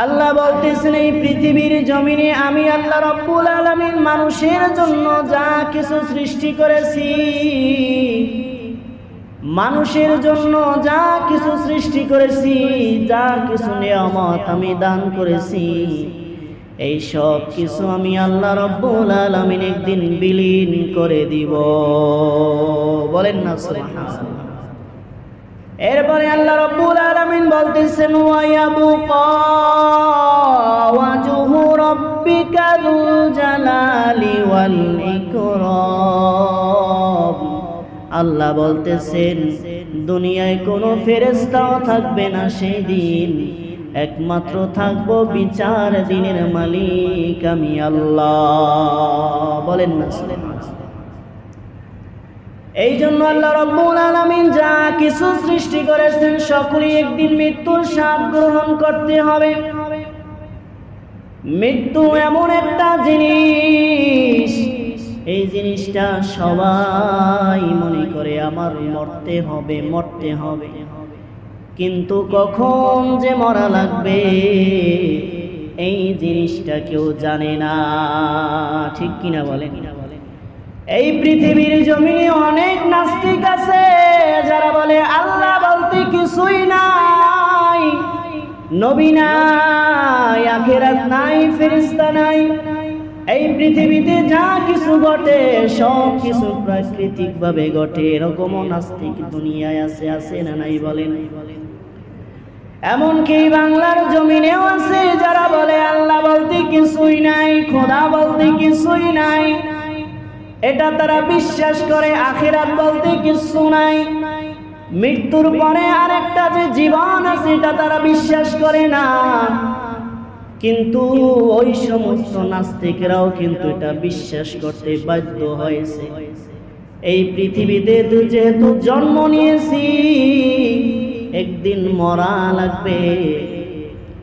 আল্লাহ বলতেছেন এই পৃথিবীর জমিনে আমি আল্লাহ রাব্বুল আলামিন মানুষের জন্য যা কিছু সৃষ্টি করেছি, মানুষের জন্য যা কিছু সৃষ্টি করেছি, যা কিছু নিয়ামত আমি দান করেছি, এই সব কিছু আমি আল্লাহ রাব্বুল আলামিন একদিন বিলীন করে দিব। বলেন না সুবহানাল্লাহ। এরপরে আল্লাহ রাব্বুল আলামিন বলতেছেন ওয়ায়াবকা ওয়াজহু রাব্বিকা যুল জালালি ওয়াল ইকরাম। আল্লাহ বলতেছেন দুনিয়ায় কোনো ফেরেশতাও থাকবে না সেই দিন, একমাত্র থাকবো বিচার দিনের মালিক আমি আল্লাহ। বলেন না সুবহানাল্লাহ। এই জন্য আল্লাহ রাব্বুল আলামিন যা কিছু সৃষ্টি করেছেন সকলেই একদিন মৃত্যুর স্বাদ গ্রহণ করতে হবে। মৃত্যু এমন একটা জিনিস, এই জিনিসটা সবাই মনে করে আমার মরতে হবে মরতে হবে, কিন্তু কখন যে মরা লাগবে এই জিনিসটা কেউ জানে না। ঠিক কিনা বলেন? এই পৃথিবীর জমিনে অনেক নাস্তিক আছে যারা বলে আল্লাহ বলতে কিছুই নাই, নবী নাই, আখিরাত নাই, ফেরেশতা নাই। এই পৃথিবীতে যা কিছু ঘটে সব কিছু প্রাকৃতিক ভাবে ঘটে, এরকমও নাস্তিক দুনিয়ায় আছে, আছে না নাই বলেন? এমনকি বাংলার জমিনেও আছে যারা বলে আল্লাহ বলতে কিছুই নাই, খোদা বলতে কিছুই নাই, এটা তারা বিশ্বাস করে। আখিরাত বলতে কিছু নাই, মৃত্যুর পরে আরেকটা যে জীবন আছে এটা তারা বিশ্বাস করে না। কিন্তু ওই সমস্ত নাস্তিকরাও কিন্তু এটা বিশ্বাস করতে বাধ্য হয়েছে। এই পৃথিবীতে যেহেতু জন্ম নিয়েছি একদিন মরা লাগবে,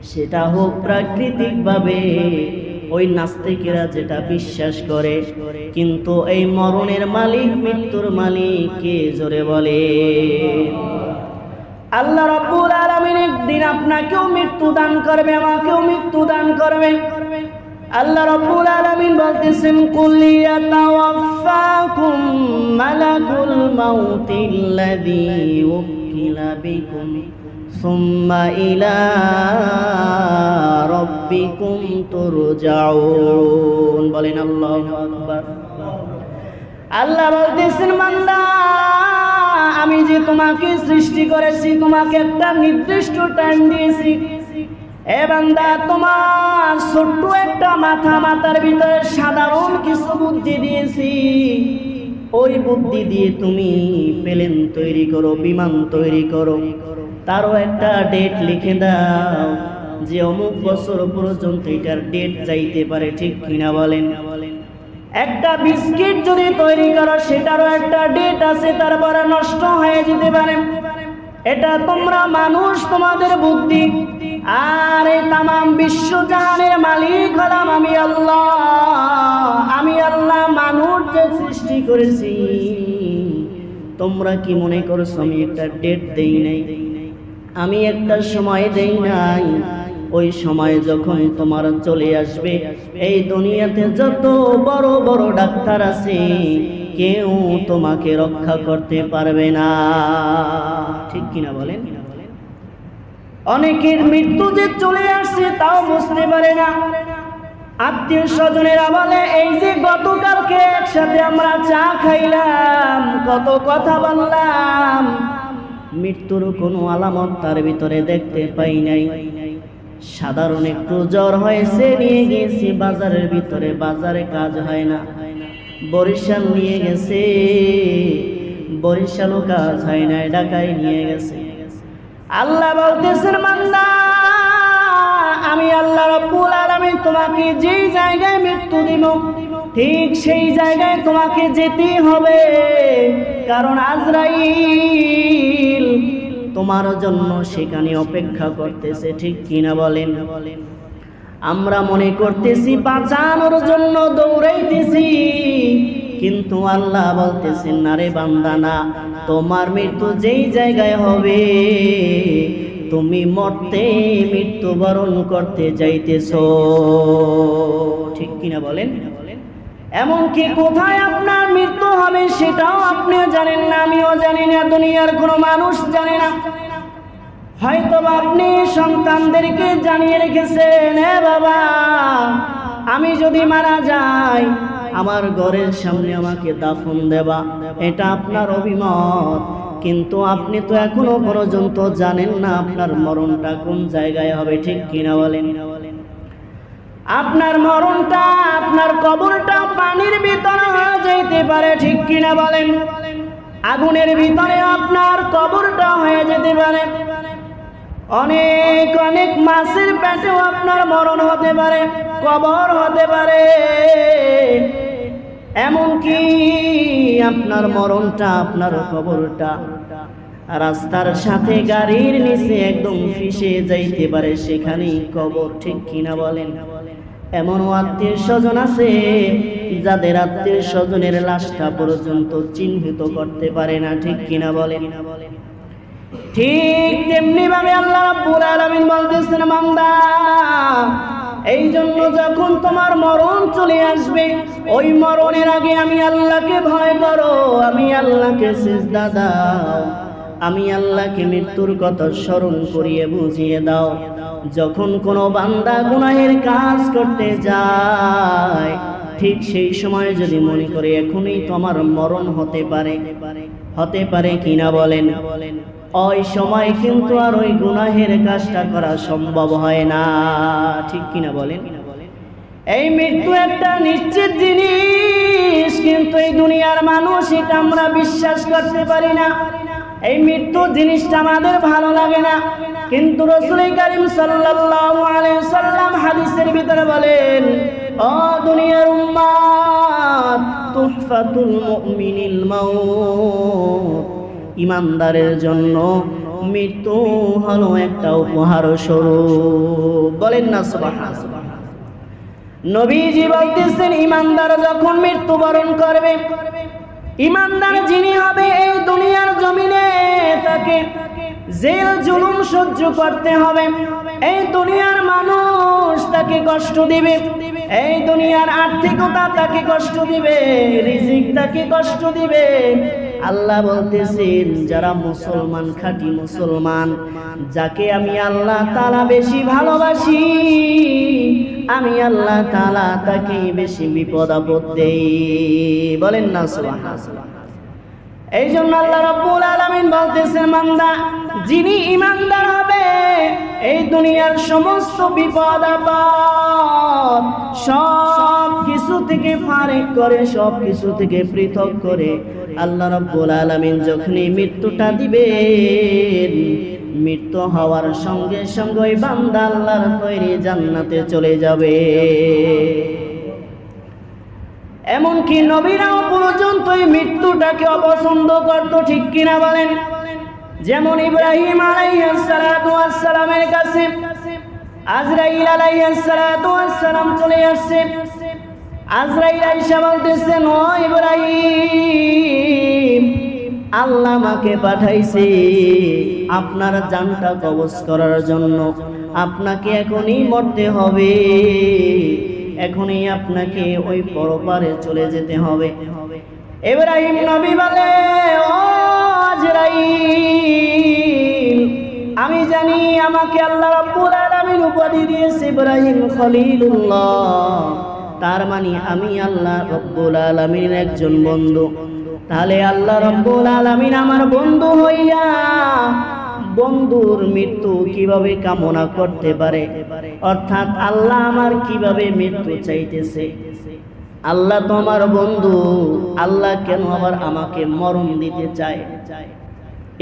সেটা হোক প্রাকৃতিক ভাবে, ওই নাস্তিকেরা যেটা বিশ্বাস করে। কিন্তু এই মরণের মালিক, মৃত্যুর মালিক কে? জোরে বলে। আল্লাহ রাব্বুল আলামিন একদিন আপনাকেও মৃত্যু দান করবে, আমাকেও মৃত্যু দান করবে। আল্লাহ রাব্বুল আলামিন বলতেছেন কুল ইয়াতাওয়াফাকুম মালাকুল মাউতিল্লাযী উকিলা বিকুম সুম্মা ইলা রাব্বিকুম তুরজাউন। বলেন আল্লাহু আকবার। আল্লাহ বলতেছেন বান্দা আমি যে তোমাকে সৃষ্টি করেছি, তোমাকে একটা নির্দিষ্ট টাইম দিয়েছি। এ বান্দা তোমার ছোট্ট একটা মাথার ভিতরে সাধারণ কিছু বুদ্ধি দিয়েছি, ওই বুদ্ধি দিয়ে তুমি প্লেন তৈরি করো, বিমান তৈরি করো, তারও একটা ডেট লিখে দাও যে অমুক বছর পর্যন্ত এটার ডেট যাইতে পারে। ঠিক কিনা বলেন? একটা বিস্কিট যদি তৈরি করো সেটারও একটা ডেট আছে, তারপরে নষ্ট হয়ে যেতে পারে। এটা তোমরা মানুষ, তোমাদের বুদ্ধি। আর এই তামাম বিশ্বজাহানের মালিক হলাম আমি আল্লাহ। আমি আল্লাহ মানুষ যে সৃষ্টি করেছি, তোমরা কি মনে করছো আমি একটা ডেট দেই নাই? আমি একটা সময় দেই নাই। ওই সময় যখন তোমার চলে আসবে, এই দুনিয়াতে যত বড় বড় ডাক্তার আছে কেউ তোমাকে রক্ষা করতে পারবে না। ঠিক কিনা বলেন? অনেকের মৃত্যু যে চলে আসছে তাও বুঝতে পারে না। আত্মীয় স্বজনেরা বলে এই যে গতকালকে একসাথে আমরা চা খাইলাম, কত কথা বললাম, মৃত্যুর কোনো আলামত তার ভিতরে দেখতে পাই নাই। সাধারণ একটু জ্বর হয়েছে, নিয়ে গেছি বাজারের ভিতরে, বাজারে কাজ হয় না। বরিশাল নিয়ে গেছে, বরিশালও কাজ হয় না, ঢাকায় নিয়ে গেছে। আল্লাহ বলতেছেন বান্দা আমি আল্লাহ রাব্বুল আলামিন তোমাকে যেই জায়গায় মৃত্যু দিব ঠিক সেই জায়গায় তোমাকে যেতেই হবে, কারণ আজরাইল তোমার জন্য সেখানে অপেক্ষা করতেছে। ঠিক কিনা বলেন? আমরা মনে করতেছি বাঁচানোর জন্য দৌড়াইতেছি, কিন্তু আল্লাহ বলতেছেন না রে বান্দা, না, তোমার মৃত্যু যেই জায়গায় হবে তুমি মরতে মৃত্যুবরণ করতে যাইতেছো, ঠিক কিনা বলেন? এমনকি কোথায় আপনার মৃত্যু হবে সেটাও আপনিও জানেন না, আমিও জানি না, দুনিয়ার কোনো মানুষ জানে না। হয়তো আপনি সন্তানদেরকে জানিয়ে রেখেছেন, এ বাবা আমি যদি মারা যাই আমার ঘরের সামনে আমাকে দাফন দেবা, এটা আপনার অভিমত। কিন্তু আপনি তো এখনো পর্যন্ত জানেন না আপনার মরণটা কোন জায়গায় হবে, ঠিক কিনা বলেন? আপনার মরণটা, আপনার কবরটা পানির ভিতরে হয়ে যাইতে পারে, ঠিক কিনা বলেন? আগুনের ভিতরে আপনার কবরটা হয়ে যেতে পারে, অনেক অনেক মাছের পেটেও আপনার মরণ হতে পারে, কবর হতে পারে। এমনকি আপনার মরণটা, আপনার কবরটা রাস্তার সাথে গাড়ির নিচে একদম ফিসে যাইতে পারে, সেখানেই কবর, ঠিক কিনা বলেন? এমন আত্মীয় স্বজন আছে যাদের আত্মীয় স্বজনের লাশটা পর্যন্ত চিহ্নিত করতে পারে না, ঠিক কিনা বলেন? ঠিক তেমনি ভাবে আল্লাহ রাব্বুল আলামিন বলতেছেন, বান্দা এই জন্য যখন তোমার মরণ চলে আসবে, ওই মরণের আগে আমি আল্লাহকে ভয় করো, আমি আল্লাহকে সিজদা দাও, আমি আল্লাহকে মৃত্যুর কথা স্মরণ করিয়ে বুঝিয়ে দাও। যখন কোনো বান্দা গুনাহের কাজ করতে যায়, ঠিক সেই সময় যদি মনে করে এখনই তো আমার মরণ হতে পারে কিনা বলেন, ওই সময় কিন্তু আর ওই গুনাহের কাজটা করা সম্ভব হয় না, ঠিক কিনা বলেন? এই মৃত্যু একটা নিশ্চিত জিনিস, কিন্তু এই দুনিয়ার মানুষ এটা আমরা বিশ্বাস করতে পারি না। এই মৃত্যু জিনিসটা আমাদের ভালো লাগে না, কিন্তু রাসূল কারীম সাল্লাল্লাহু আলাইহি ওয়াসাল্লাম হাদিসের ভিতরে বলেন, ও দুনিয়ার উম্মাত, তুহফাতুল মুমিনিল মাউত, ইমানদারের জন্য মৃত্যু হলো একটা উপহার স্বরূপ। বলেন না সুবহানাল্লাহ। নবীজি বলতেছেন, ইমানদার যখন মৃত্যুবরণ করবে, ইমানদার যিনি হবে এই দুনিয়ার জমিনে তাকে জেল জুলুম সহ্য করতে হবে, এই দুনিয়ার মানুষ তাকে কষ্ট দিবে, এই দুনিয়ার আর্থিকতা তাকে কষ্ট দিবে, রিজিক তাকে কষ্ট দিবে। আল্লাহ বলতেছেন, যারা মুসলমান, খাঁটি মুসলমান, যাকে আমি আল্লাহ তাআলা বেশি ভালোবাসি, আমি আল্লাহ তাআলা তাকে বেশি বিপদ আপদ দেই। বলেন না সুবহানাল্লাহ। এই জন্য আল্লাহ রাব্বুল আলামিন বলতেছেন, বান্দা যিনি ঈমানদার হবে, এই দুনিয়ার সমস্ত বিপদ আপদ সব কিছু থেকে ফারিক করে, সব কিছু থেকে পৃথক করে আল্লাহ রাব্বুল আলামিন যখনই মৃত্যুটা দিবেন, মৃত্যু হওয়ার সঙ্গে সঙ্গে ওই বান্দা আল্লাহর তৈরি জান্নাতে চলে যাবে। এমনকি নবীরাও পর্যন্ত এই মৃত্যুটাকে অপছন্দ করত, ঠিক কিনা বলেন? যেমন ইব্রাহিম আলাইহিস সালাতু ওয়াস সালামের কাছে আজরাইল আলাইহিস সালাতু ওয়াস সালাম চলে আসছে। আজরাইল আয়েশা বলতেছেন, ও ইব্রাহিম, আল্লাহ আমাকে পাঠাইছে আপনার জানটা কবজ করার জন্য, আপনাকে এখনই মরতে হবে, এখনই আপনাকে ওই পরপারে চলে যেতে হবে। ইব্রাহিম নবী বলে, ও আজরাইল, আমি জানি আমাকে আল্লাহ রাব্বুল আলামিন উপাধি দিয়েছে ইব্রাহিম খলিলুল্লাহ, তার মানে আমি আল্লাহ রাব্বুল আলামিনের একজন বন্ধু। তাহলে আল্লাহ রাব্বুল আলামিন আমার বন্ধু হইয়া বন্ধুর মৃত্যু কিভাবে কামনা করতে পারে? অর্থাৎ আল্লাহ আমার কিভাবে মৃত্যু চাইতেছে? আল্লাহ তো আমার বন্ধু, আল্লাহ কেন আবার আমাকে মরণ দিতে চায়?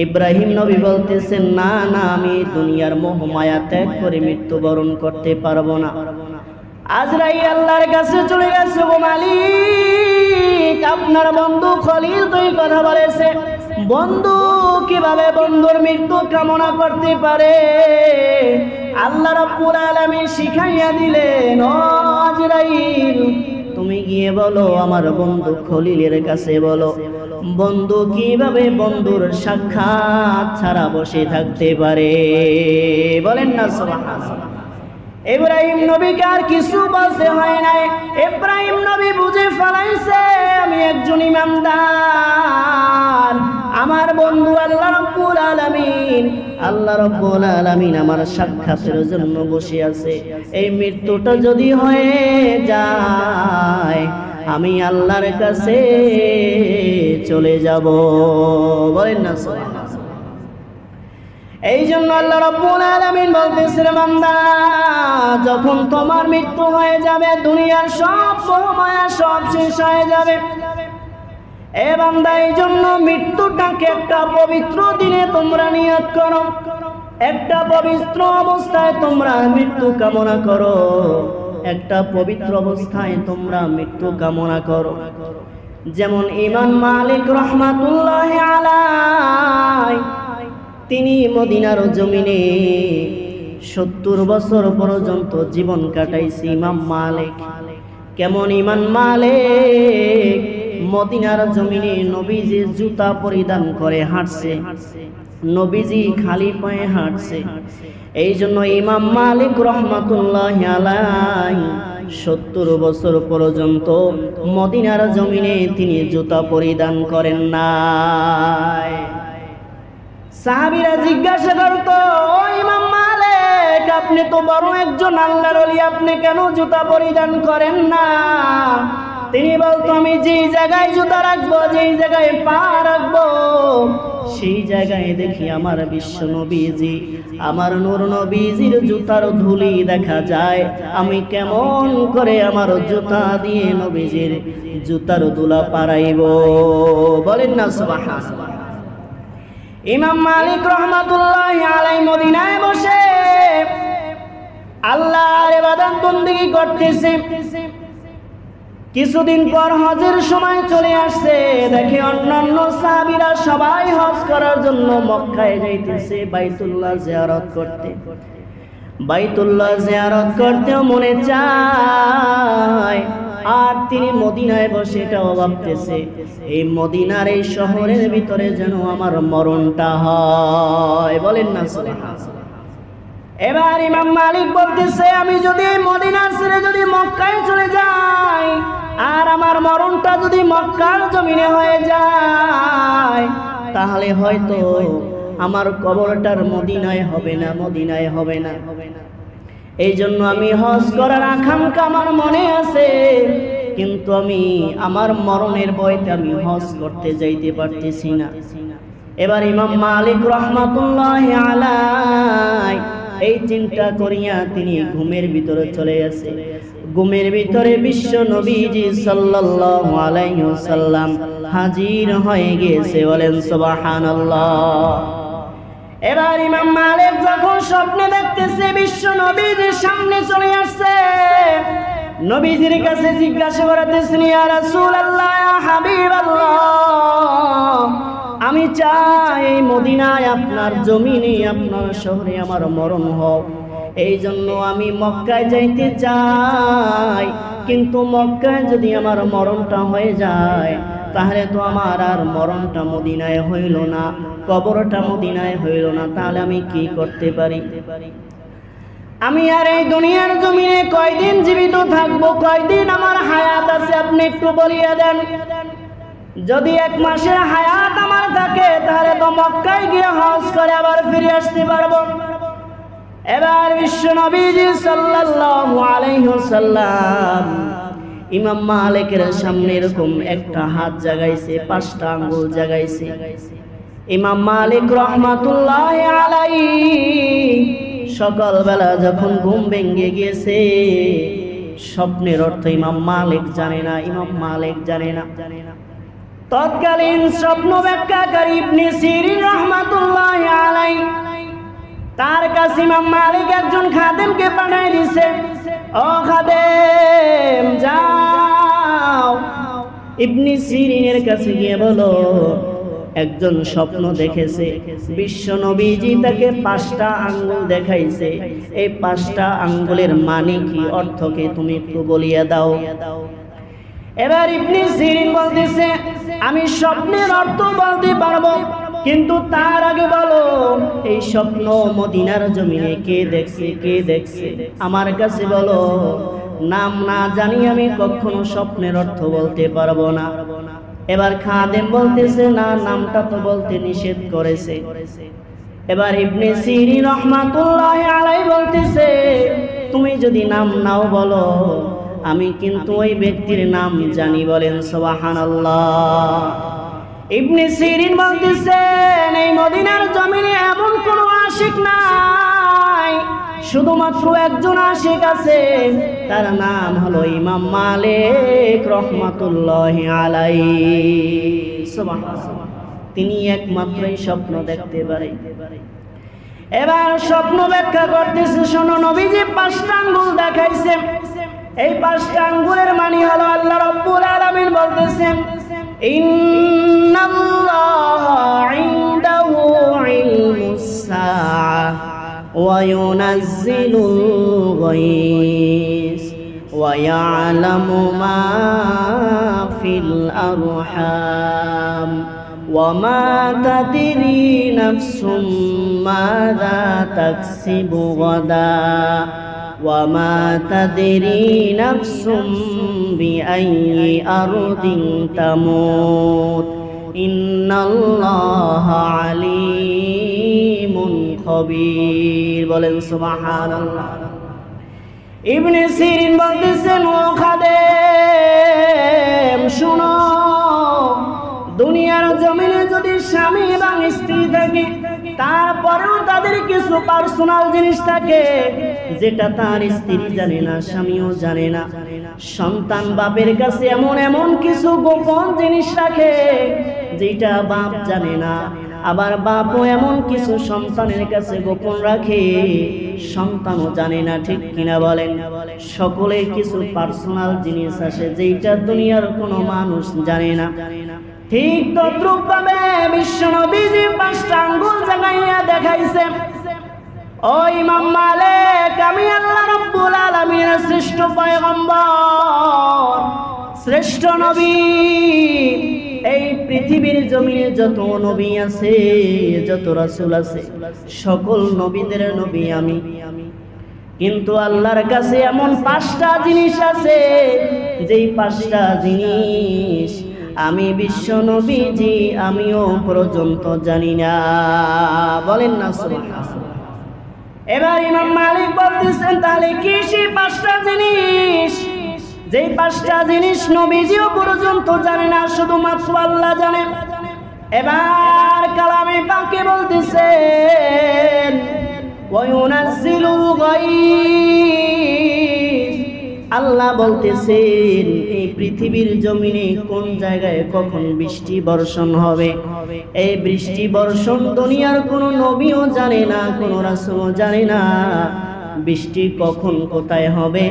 ইব্রাহিম নবী বলতেছেন, না না, আমি দুনিয়ার মোহ মায়া ত্যাগ করে মৃত্যুবরণ করতে পারবো না। আজরাইল আল্লাহর কাছে চলে গেছে, ও মালিক, আপনার বন্ধু খলিল তো এই কথা বলেছে, বন্ধু কিভাবে বন্ধুর মৃত্যু কামনা করতে পারে? আল্লাহ রাব্বুল আলামিন শিখাইয়া দিলেন, ও আজরাইল, তুমি গিয়ে বলো আমার বন্ধু খলিলের কাছে বলো, বন্ধু কিভাবে বন্ধুর সাক্ষাৎ ছাড়া বসে থাকতে পারে? বলেন না সুবহানাল্লাহ। ইব্রাহিম নবীকে আর কিছু বলতে হয় নাই। ইব্রাহিম নবী বুঝে ফেলাইছে আমি একজন ইমানদার, আমার বন্ধু আল্লাহ রাব্বুল আলামিন, আল্লাহ রাব্বুল আলামিন আমার সাক্ষাতের জন্য বসে আছে। এই মৃত্যুটা যদি হয়ে যায় আমি আল্লাহর কাছে চলে যাব। বলেন না সুবহানাল্লাহ। এই জন্য আল্লাহ রাব্বুল আলামিন বলতেছেন, বান্দা যখন তোমার মৃত্যু হয়ে যাবে দুনিয়ার সব মায়া সব শেষ হয়ে যাবে। এ বান্দা এই জন্য মৃত্যুটাকে একটা পবিত্র দিনে তোমরা নিয়ত করো, একটা পবিত্র অবস্থায় তোমরা মৃত্যু কামনা করো, একটা পবিত্র অবস্থায় তোমরা মৃত্যু কামনা করো। যেমন ইমাম মালিক রাহমাতুল্লাহি আলাইহি তিনি মদিনার জমিনে 70 বছর পর্যন্ত জীবন কাটাইছে। ইমাম মালিক কেমন? ইমাম মালিক মদিনার জমিনে নবীজি জুতা পরিধান করে হাঁটছে, নবীজি খালি পায়ে হাঁটছে। এই জন্য ইমাম মালিক রাহমাতুল্লাহি আলাইহি 70 বছর পর্যন্ত মদিনার জমিনে তিনি জুতা পরিধান করেন নাই। সাহাবীরা জিজ্ঞাসা করতো, ও ইমাম মালিক আপনি তো বড় একজন আল্লাহর ওলি, আপনি কেন জুতা পরিধান করেন না? তিনি বলতো, আমি যেই জায়গায় জুতা রাখবো, যেই জায়গায় পা রাখবো, সেই জায়গায় দেখি আমার বিশ্ব নবীজি, আমার নূর নবীজির জুতার ধুলি দেখা যায়। আমি কেমন করে আমার জুতা দিয়ে নবীজির জুতার ধুলা পারাইব? বলেন না সুবহানাল্লাহ। ইমাম মালিক রাহমাতুল্লাহি আলাইহি মদিনায় বসে আল্লাহর ইবাদত বندگی করতেছে। কিছুদিন পর হজের সময় চলে আসছে, দেখে অন্যান্য সাহাবীরা সবাই হজ করার জন্য মক্কায় যাইতেছে বাইতুল্লাহ জিয়ারত করতে। বাইতুল্লাহ জিয়ারত করতেও মনে চায়, আর তিনি মদিনায় বসে এটাও ভাবতেছে এই মদিনার এই শহরের ভিতরে যেন আমার মরণটা হয়। বলেন না সুবহানাল্লাহ। এবার ইমাম মালিক বলতেছে, আমি যদি মদিনার ছেড়ে যদি মক্কায় চলে যাই আর আমার মরণটা যদি মক্কার জমিনে হয়ে যায় তাহলে হয়তো আমার কবরটার মদিনায় হবে না, মদিনায় হবে না। এই জন্য আমি হজ করার আকাঙ্ক্ষা আমার মনে আছে, কিন্তু আমি আমার মরণের ভয়তে আমি হজ করতে যাইতে পারতেছি না। এবার ইমাম মালিক রাহমাতুল্লাহি আলাইহি এই চিন্তা করিয়া তিনি ঘুমের ভিতরে চলে আসে। ঘুমের ভিতরে বিশ্ব নবীজি সাল্লাল্লাহু আলাইহি ওয়াসাল্লাম হাজির হয়ে গেছে। বলেন সুবহানাল্লাহ। এবার ইমাম মালিক যখন স্বপ্নে দেখতেছে বিশ্ব নবীজির সামনে চলে আসছে, নবীজির কাছে জিজ্ঞাসা করতেছেন, ইয়া রাসূলুল্লাহ, ইয়া হাবিবাল্লাহ, আমি চাই এই মদিনায় আপনার জমিনে আপনার শহরে আমার মরণ হোক। এই জন্য আমি মক্কায় যাইতে চাই, কিন্তু মক্কায় যদি আমার মরণটা হয়ে যায় তাহলে তো আমার আর মরণটা মদিনায় হইল না, কবরটা মদিনায় হইল না, তাহলে আমি কি করতে পারি? আমি আর এই দুনিয়ার জমিনে কয়দিন জীবিত থাকবো, কয়দিন আমার হায়াত আছে আপনি একটু বলিয়া দেন। যদি 1 মাসের হায়াত আমার থাকে তাহলে তো মক্কায় গিয়ে হজ করে আবার ফিরে আসতে পারবো। এবার বিশ্ব নবীজি সাল্লাল্লাহু আলাইহি ওয়াসাল্লাম ইমাম মালিকের সামনে এরকম একটা হাত জাগাইছে, 5টা আঙ্গুল জাগাইছে। ইমাম মালিক রাহমাতুল্লাহি আলাইহি সকালবেলা যখন ঘুম ভেঙে গিয়েছে, স্বপ্নের অর্থ ইমাম মালিক জানে না, ইমাম মালিক জানে না। তৎকালীন স্বপ্ন ব্যাখ্যাকারী ইবনে সিরিন রাহমাতুল্লাহি আলাইহি তার কাছে ইমাম মালিক একজন খাদেমকে পাঠিয়ে দিয়েছে, ও খাদেম যাও ইবনে সিরিনের কাছে গিয়ে বলো একজন স্বপ্ন দেখেছে, বিশ্ব নবীজি তাকে 5টা আঙ্গুল দেখাইছে, এই 5টা আঙ্গুলের মানে কি, অর্থ কি তুমি একটু বলিয়া দাও। এবার ইবনে সিরিন বলতেছে আমি স্বপ্নের অর্থ বলতে পারবো, কিন্তু তার আগে বলো এই স্বপ্ন মদিনার জমিনে কে দেখছে, কে দেখছে আমার কাছে বলো। নাম না জানি আমি কখনো স্বপ্নের অর্থ বলতে পারবো না। এবার খাদেম বলতেছে না, নামটা তো বলতে নিষেধ করেছে। এবার ইবনে সিরিন রাহমাতুল্লাহি আলাইহি বলতেছে তুমি যদি নাম নাও বলো, আমি কিন্তু ওই ব্যক্তির নাম জানি। বলেন সুবহানাল্লাহ। ইবনে সিরিন বলতেছেন এই মদিনার জমিনে এমন কোন আশিক নাই, শুধুমাত্র একজন আশিক আছে, তার নাম হলো ইমাম মালিক রাহমাতুল্লাহি আলাইহি। সুবহানাল্লাহ। তিনি একমাত্রই স্বপ্ন দেখতে পারে। এবার স্বপ্ন ব্যাখ্যা করতেছে, শোনো। নবীজি 5টা আঙ্গুল দেখাইছে। এই 5টা আঙ্গুলের মানে হলো আল্লাহ রাব্বুল আলামিন বলতেছেন ইন্নাল্লাহা ইনদাহু ইলমুস সাআহ ওয়া ইউনাজ্জিলুল গায়স ওয়া ইয়ালামু মা ফিল আরহাম ওয়া মা তাদরি নাফসুম মাযা তাকসিবু গাদা وما تدري نفس بأي أرض تموت إن الله عليم خبير বলেন সুবহানাল্লাহ। ইবনে সিরিন বলতেছেন ও খাদেম শুনো, দুনিয়ার জমিনে যদি স্বামী এবং স্ত্রী থাকে, তারপরেও তাদের কিছু পার্সোনাল জিনিস থাকে যেটা তার স্ত্রী জানে না, স্বামীও জানে না। সন্তান বাপের কাছে এমন এমন কিছু গোপন জিনিস রাখে যেটা বাপ জানে না, আবার বাপও এমন কিছু সন্তানের কাছে গোপন রাখে সন্তানও জানে না। ঠিক কিনা বলেন? সকলের কিছু পার্সোনাল জিনিস আছে যেটা দুনিয়ার কোনো মানুষ জানে না। ঠিক তদ্রূপ ভাবে বিশ্ব নবীজি 5টা আঙ্গুল জাগাইয়া দেখাইছে ও ইমাম মালিক, আমি আল্লাহ রাব্বুল আলামিনের শ্রেষ্ঠ পয়গম্বর, শ্রেষ্ঠ নবী। এই পৃথিবীর জমিনে যত নবী আছে, যত রাসূল আছে, সকল নবীদের নবী আমি। কিন্তু আল্লাহর কাছে এমন 5টা জিনিস আছে যেই 5টা জিনিস আমি বিশ্ব নবীজি আমিও পর্যন্ত জানি না। বলেন না সুবহানাল্লাহ। এবার ইমাম মালিক বলতেছেন তাহলে কি সেই 5টা জিনিস, যেই 5টা জিনিস নবীজিও পর্যন্ত জানে না, শুধুমাত্র আল্লাহ জানে। এবার কালামে পাকে বলতেছেন ওয়া ইউনাজ্জিলুল গায়স, আল্লাহ বলতেছেন এই পৃথিবীর জমিনে কোন জায়গায় কখন বৃষ্টি বর্ষণ হবে, এই বৃষ্টি বর্ষণ দুনিয়ার কোনো নবীও জানে না, কোনো রাসূলও জানে না। বৃষ্টি কখন কোথায় হবে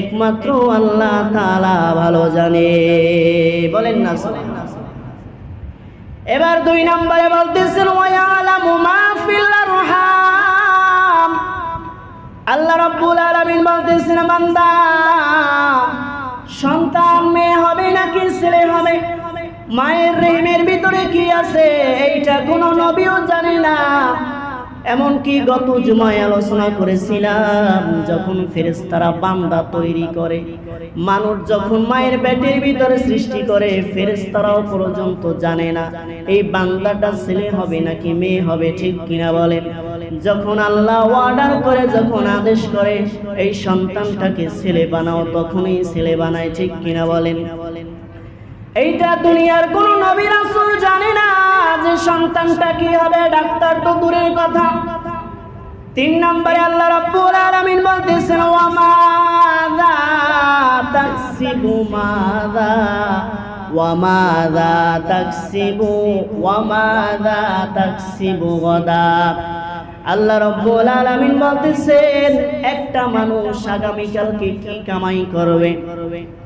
একমাত্র আল্লাহ তাআলা ভালো জানে। বলেন না সুবহানাল্লাহ। এবার 2 নম্বরে বলতেছেন ওয়া ইয়ালামু মা ফিল আরহাম, আল্লাহ রাব্বুল আলামিন বলতেছেন বান্দা সন্তান মেয়ে হবে নাকি ছেলে হবে, মায়ের রেহেমের ভিতরে কি আছে এইটা কোনো নবীও জানে না। এমনকি গত জুমায় আলোচনা করেছিলাম, যখন ফেরেশতারা বান্দা তৈরি করে, মানুষ যখন মায়ের পেটের ভিতরে সৃষ্টি করে, ফেরেশতারাও পর্যন্ত জানে না এই বান্দাটা ছেলে হবে নাকি মেয়ে হবে। ঠিক কিনা বলেন? যখন আল্লাহ অর্ডার করে, যখন আদেশ করে এই সন্তানটাকে ছেলে বানাও, তখনই ছেলে বানায়। ঠিক কিনা বলেন? এইটা দুনিয়ার কোন নবী রাসূল জানে না যে সন্তানটা কি হবে, ডাক্তার তো দূরের কথা। 3 নম্বরে আল্লাহ রাব্বুল আলামিন বলতেছেন ওয়া মাযা তাকসিবু মাযা ওয়া মাযা তাকসিবু ওয়া মাযা তাকসিবু গাদা। আল্লাহ রাব্বুল আলামিন বলতেছেন একটা মানুষ আগামীকালকে কি কামাই করবে,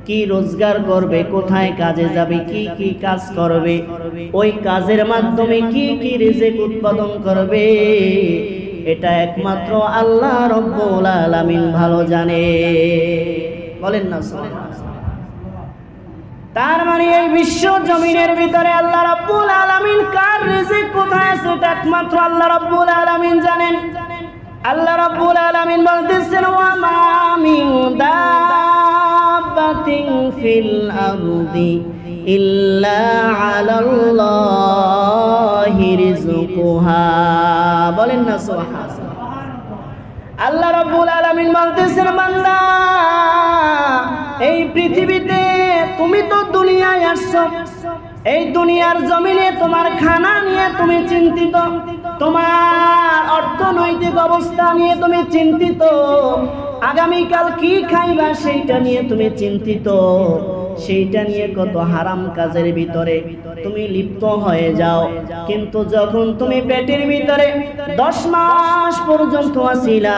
কি রোজগার করবে, কোথায় কাজে যাবে, কি কি কাজ করবে, ওই কাজের মাধ্যমে কি কি রিজিক উৎপাদন করবে, এটা একমাত্র আল্লাহ রাব্বুল আলামিন ভালো জানে। বলেন না সুবহানাল্লাহ। তার মানে এই বিশ্ব জমিনের ভিতরে আল্লাহ রাব্বুল আলামিন কার রিজিক কোথায় আছে সেটা একমাত্র আল্লাহ রাব্বুল আলামিন জানেন। আল্লাহ রাব্বুল আলামিন বলতেছেন, ওয়া মা মিন দাব্বাতিন ফিল আরদি ইল্লা আলাল্লাহি রিজকুহা। বলেন না সুবহানাল্লাহ। আল্লাহ রাব্বুল আলামিন বলতেছেন, বান্দা এই পৃথিবীতে তুমি তো দুনিয়ায় আসছো, এই দুনিয়ার জমিনে তোমার খানা নিয়ে তুমি চিন্তিত, তোমার অর্থনৈতিক অবস্থা নিয়ে তুমি চিন্তিত, আগামীকাল কি খাইবা সেইটা নিয়ে তুমি চিন্তিত, সেইটা নিয়ে কত হারাম কাজের ভিতরে তুমি লিপ্ত হয়ে যাও। কিন্তু যখন তুমি পেটের ভিতরে 10 মাস পর্যন্ত আছিলা,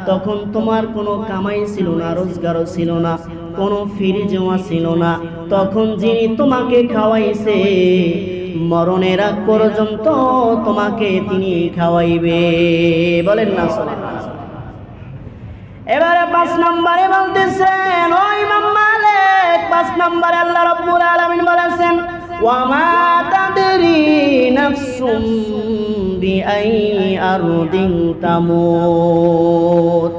তখন তোমার কোনো কামাই ছিল না, রোজগারও ছিল না, কোনো ফিরিজও ছিল না। তখন যিনি তোমাকে খাওয়াইছে মরণের আগ পর্যন্ত তোমাকে তিনি খাওয়াইবে। বলেন না সুবহানাল্লাহ। এবারে 5 নম্বরে বলতেছেন, ও ইমাম মালিক 5 নম্বরে আল্লাহ রাব্বুল আলামিন বলেছেন, ওয়া মা তাদরি নাফসুম বিআই আরদিন তামুত।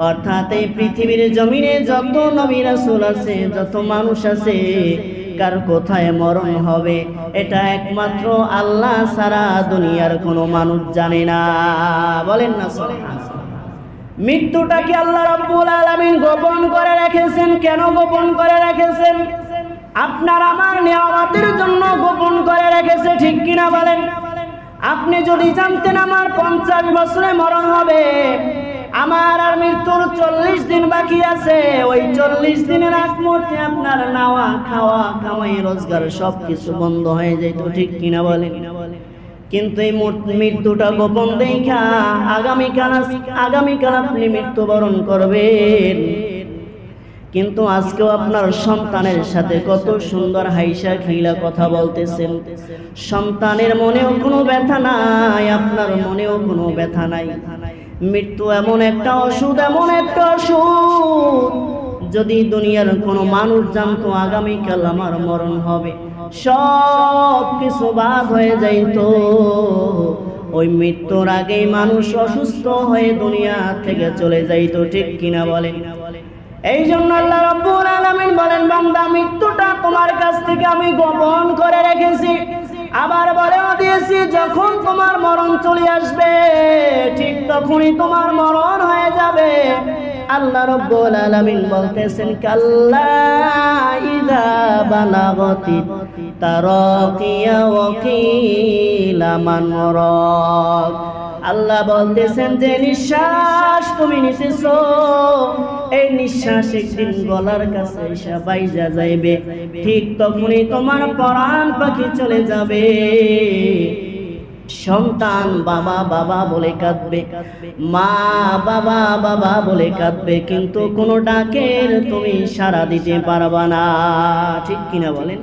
অর্থাৎ এই পৃথিবীর জমিনে যত নবী রাসূল আছে, যত মানুষ আছে, কার কোথায় মরণ হবে এটা একমাত্র আল্লাহ ছাড়া দুনিয়ার কোনো মানুষ জানে না। বলেন না সুবহানাল্লাহ। মৃত্যুটাকে আল্লাহ রাব্বুল আলামিন গোপন করে রেখেছেন। কেন গোপন করে রেখেছেন? আপনার আমার নিয়ামতের জন্য গোপন করে রেখেছে, ঠিক কিনা বলেন? আপনি যদি জানতেন আমার 50 বছরে মরণ হবে, আমার আর মৃত্যুর 40 দিন বাকি আছে, ওই 40 দিনের আগ মুহূর্তে আপনার নাওয়া খাওয়া কামাই রোজগার সবকিছু বন্ধ হয়ে যেত, ঠিক কিনা বলেন? কিন্তু এই মৃত্যুটা গোপন দেখা আগামীকাল আপনি মৃত্যুবরণ করবেন। কিন্তু আজকেও আপনার সন্তানের সাথে কত সুন্দর হাইসা খিলা কথা বলতেছেন। সন্তানের মনেও কোনো ব্যথা নাই, আপনার মনেও কোনো ব্যথা নাই। মৃত্যু এমন একটা ওষুধ, এমন একটা ওষুধ, যদি দুনিয়ার কোনো মানুষ জানতো আগামীকাল আমার মরণ হবে, সব কিছু বাদ হয়ে যাইতো। ওই মৃত্যুর আগেই মানুষ অসুস্থ হয়ে দুনিয়া থেকে চলে যাইতো, ঠিক কিনা বলেন? এই জন্য আল্লাহ রাব্বুল আলামিন বলেন, বান্দা মৃত্যুটা তোমার কাছ থেকে আমি গোপন করে রেখেছি, আবার বলেও দিয়েছি যখন তোমার মরণ চলে আসবে ঠিক তখনই তোমার মরণ হয়ে যাবে। আল্লাহ রাব্বুল আলামিন বলতেছেন, কাল্লা ইযা বালাগতি তারাকিয়া ওয়া কিলা মান রাক। আল্লাহ বলতেছেন যে নিঃশ্বাস তুমি নিতেছো, এই নিঃশ্বাস একদিন গলার কাছে এসে বাইজা যাইবে, ঠিক তখনই তোমার প্রাণ পাখি চলে যাবে। সন্তান বাবা বাবা বলে কাঁদবে, মা বাবা বাবা বলে কাঁদবে, কিন্তু কোনো ডাকের তুমি সাড়া দিতে পারবা না, ঠিক কিনা বলেন?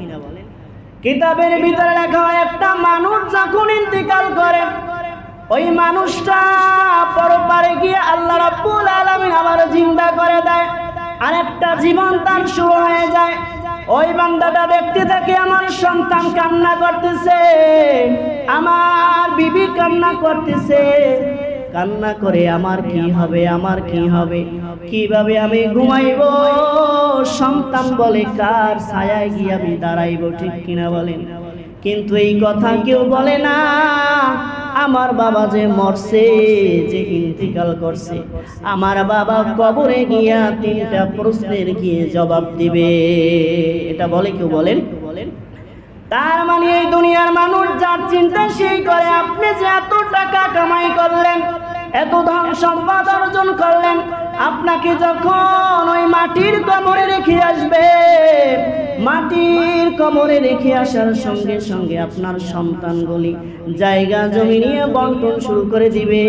কিতাবের ভিতরে লেখা হয় একটা মানুষ যখন ইন্তিকাল করে, ওই মানুষটা পরপারে গিয়ে আল্লাহ রাব্বুল আলামিন আবার জিন্দা করে দেয়, আরেকটা জীবন তার শুরু হয়ে যায়। ওই বান্দাটা দেখতে থাকে আমার সন্তান কান্না করতেছে, আমার বিবি কান্না করতেছে, কান্না করে আমার কি হবে, আমার কি হবে, কিভাবে আমি ঘুমাইব? সন্তান বলে কার ছায়ায় গিয়ে আমি দাঁড়াইব, ঠিক কিনা বলেন? কিন্তু এই কথা কেউ বলে না, আমার বাবা যে মরছে, যে ইন্তিকাল করছে, আমার বাবা কবরে গিয়া 3টা প্রশ্নের গিয়ে জবাব দিবে, এটা বলে কেউ? বলেন। তার মানে এই দুনিয়ার মানুষ যার চিন্তা সেই করে। আপনি যে এত টাকা কামাই করলেন, এত ধন সম্পদ অর্জন করলেন, আপনাকে যখন ওই মাটির কবরে রেখে আসবে, মাটির কবরে রেখে আসার সঙ্গে সঙ্গে আপনার সন্তানগুলি জায়গা জমি নিয়ে বন্টন শুরু করে দিবে।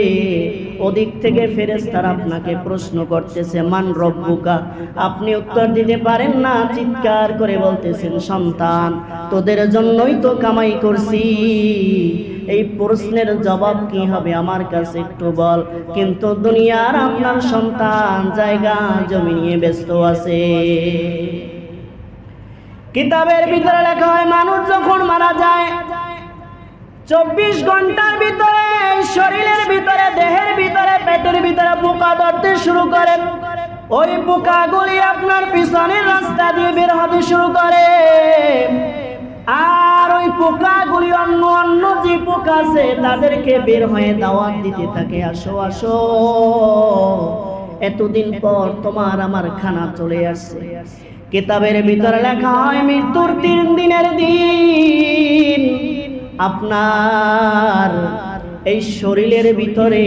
ওদিক থেকে ফেরেশতারা আপনাকে প্রশ্ন করতেছে, মান রব্বুকা? আপনি উত্তর দিতে পারেন না, চিৎকার করে বলতেছেন, সন্তান তোদের জন্যই তো কামাই করছি, এই প্রশ্নের জবাব কি হবে আমার কাছে একটু বল। কিন্তু দুনিয়ার আপনার সন্তান জায়গা জমি নিয়ে ব্যস্ত আছে। কিতাবের ভিতরে লেখা হয় মানুষ যখন মারা যায় 24 ঘন্টার ভিতরে শরীরের ভিতরে, দেহের ভিতরে, পেটের ভিতরে পোকা ধরতে শুরু করে। ওই পোকাগুলি আপনার পিছনের রাস্তা দিয়ে বের হতে শুরু করে। আর ওই পোকাগুলি অন্য অন্য যে পোকা আছে তাদেরকে বের হয়ে দাওয়াত দিতে থাকে, আসো আসো, এতদিন পর তোমার আমার খানা চলে আসছে। কিতাবের ভিতরে লেখা হয় মৃত্যুর 3 দিনের দিন আপনার এই শরীরের ভিতরে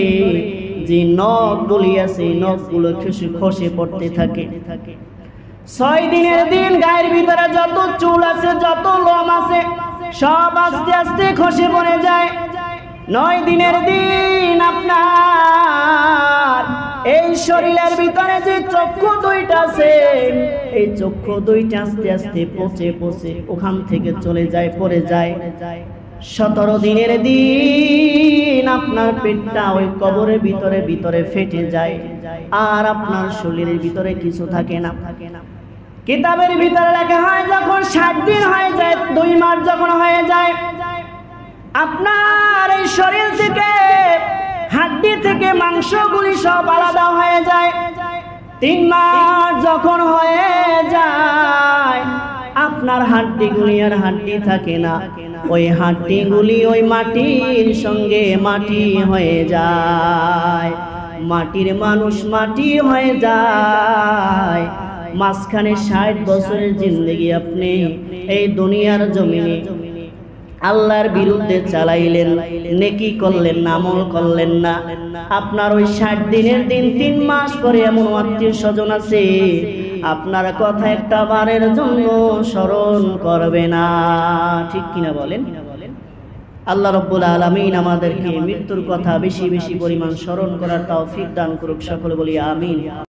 যে নখগুলি আছে নখগুলো খসে পড়তে থাকে। 6 দিনের দিন গায়ের ভিতরে যত চুল আছে, যত লোম আছে সব আস্তে আস্তে খসে পড়ে যায়। 9 দিনের দিন আপনার এই শরীরের ভিতরে যে চক্ষু 2টা আছে এই চক্ষু 2টা আস্তে আস্তে পচে পচে ওখান থেকে চলে যায়, পড়ে যায়। 17 দিনের দিন আপনার পেটটা ওই কবরের ভিতরে ভিতরে ফেটে যায়, আর আপনার শরীরের ভিতরে কিছু থাকে না। কিতাবের ভিতরে লেখা হয় যখন 60 দিন হয়ে যায়, 2 মাস যখন হয়ে যায়, আপনার এই শরীর থেকে হাড্ডি থেকে মাংসগুলি সব আলাদা হয়ে যায়। 3 মাস যখন হয়ে যায় আপনার হাড্ডিগুলি আর হাড্ডি থাকে না, ওই হাড্ডিগুলি ওই মাটির সঙ্গে মাটি হয়ে যায়, মাটির মানুষ মাটি হয়ে যায়। মাঝখানে 60 বছরের জিন্দেগি আপনি এই দুনিয়ার জমিনে আল্লাহর বিরুদ্ধে চালাইলেন, নেকি করলেন না, আমল করলেন না। আপনার ওই 60 দিনের দিন 3 মাস পরে এমন আত্মীয় স্বজন আছে আপনার কথা একটা বারের জন্য স্মরণ করবে না, ঠিক কিনা বলেন? আল্লাহ রাব্বুল আলামিন আমাদেরকে মৃত্যুর কথা বেশি বেশি পরিমাণ স্মরণ করার তৌফিক দান করুক, সকলে বলি আমিন।